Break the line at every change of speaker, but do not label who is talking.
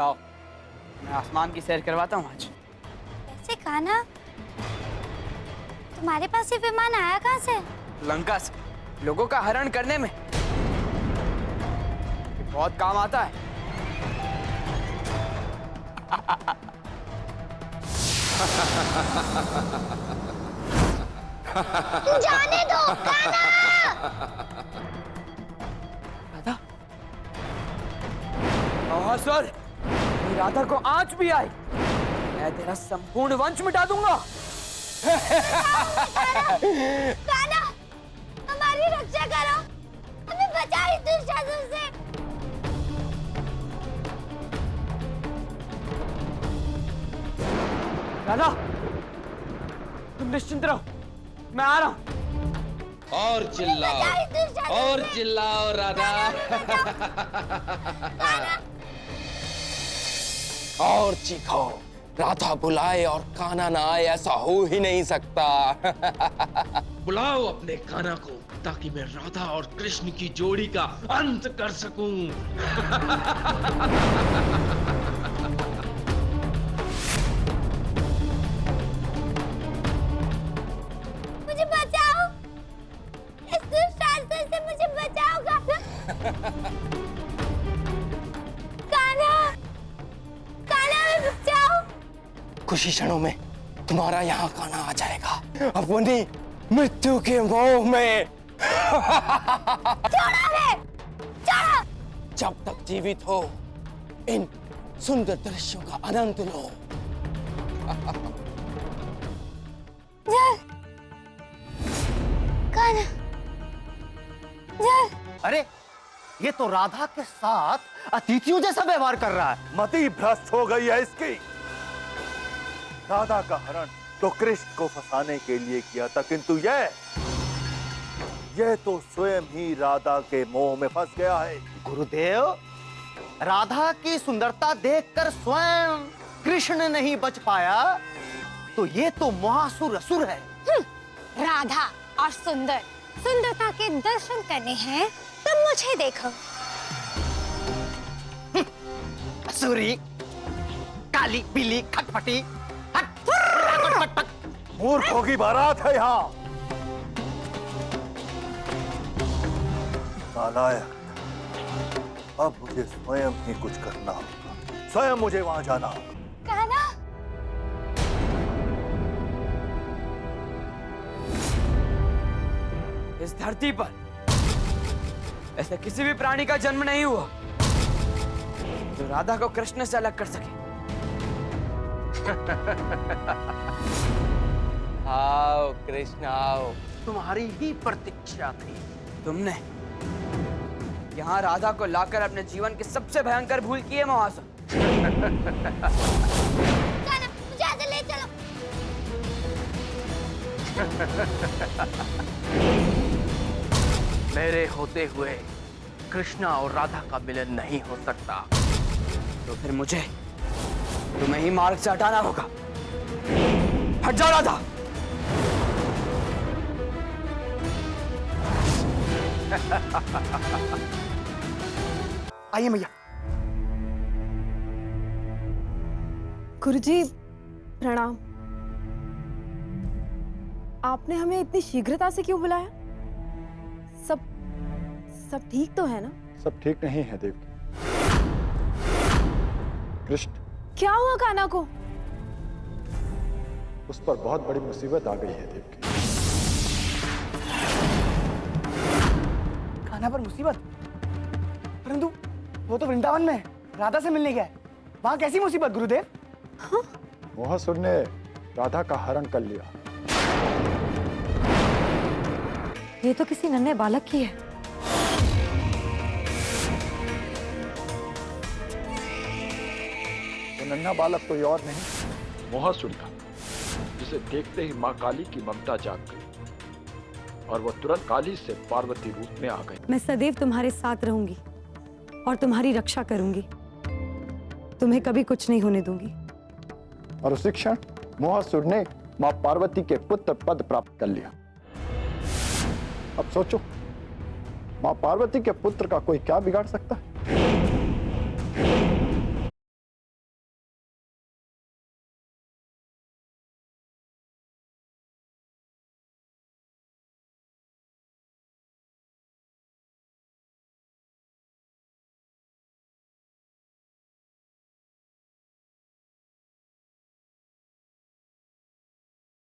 आओ, मैं आसमान की सैर करवाता हूँ आज।
कैसे कान्हा? तुम्हारे पास ये विमान आया कहाँ से?
लंका से, लोगों का हरण करने में बहुत काम आता है।
जाने दो कान्हा!
राधा, महासुर, राधा को आंच भी आई, मैं तेरा संपूर्ण वंश मिटा दूंगा।
कान्हा, हमारी रक्षा करो, हमें बचाओ इस दुष्टासुर से।
राधा, तुम निश्चिंत रहो, मैं आ रहा हूं।
और चिल्लाओ राधा। और चीखो, राधा बुलाए और कान्हा ना आए, ऐसा हो ही नहीं सकता।
बुलाओ अपने कान्हा को, ताकि मैं राधा और कृष्ण की जोड़ी का अंत कर सकूं।
मुझे बचाओ, इस दुष्टासुर से मुझे बचाओ कान्हा। कान्हा, बचाओ।
कुछ ही क्षणों में तुम्हारा यहाँ कान्हा आ जाएगा, अपनी मृत्यु के मोह में।
छोड़ो रे, छोड़ो।
जब तक जीवित हो, इन सुंदर दृश्यों का आनंद लो।
कान्हा,
अरे ये तो राधा के साथ अतिथियों जैसा व्यवहार कर रहा है।
मति भ्रष्ट हो गई है इसकी। राधा का हरण तो कृष्ण को फंसाने के लिए किया था, किंतु यह तो स्वयं ही राधा के मोह में फंस गया है।
गुरुदेव, राधा की सुंदरता देखकर स्वयं कृष्ण नहीं बच पाया, तो ये तो महासुर असुर है।
राधा और सुंदरता के दर्शन करने हैं तो मुझे देखो।
असुरी, काली पीली खटपटी,
मूर्खों की बारात है यहाँ। नालायक, अब मुझे स्वयं ही कुछ करना होगा, स्वयं मुझे वहां जाना होगा।
कान्हा,
इस धरती पर ऐसे किसी भी प्राणी का जन्म नहीं हुआ जो राधा को कृष्ण से अलग कर सके।
आओ कृष्ण आओ।
तुम्हारी ही प्रतीक्षा थी।
तुमने यहाँ राधा को लाकर अपने जीवन की सबसे भयंकर भूल की है महासुर।
कान्हा, मुझे आगे ले चलो।
मेरे होते हुए कृष्णा और राधा का मिलन नहीं हो सकता।
तो फिर मुझे तुम्हें ही मार्ग से हटाना होगा। हट जाओ राधा।
आइए मैया।
गुरुजी प्रणाम। आपने हमें इतनी शीघ्रता से क्यों बुलाया? सब ठीक तो है ना?
सब ठीक नहीं है देवकी। कृष्ण,
क्या हुआ कान्हा को?
उस पर बहुत बड़ी मुसीबत आ गई है देवकी।
कान्हा पर मुसीबत? परंतु वो तो वृंदावन में है, राधा से मिलने गया है। वहां कैसी मुसीबत गुरुदेव?
हाँ?
मोहासुर ने राधा का हरण कर लिया।
ये तो किसी नन्हे बालक की है।
वो नन्हा बालक कोई और नहीं, मोहासुर था, जिसे देखते ही माँ काली की ममता जाग गई और वह तुरंत काली से पार्वती रूप में आ गई।
मैं सदैव तुम्हारे साथ रहूंगी और तुम्हारी रक्षा करूंगी। तुम्हें कभी कुछ नहीं होने दूंगी।
और उसी क्षण मोहासुर ने माँ पार्वती के पुत्र पद प्राप्त कर लिया। अब सोचो, माँ पार्वती के पुत्र का कोई क्या बिगाड़ सकता है?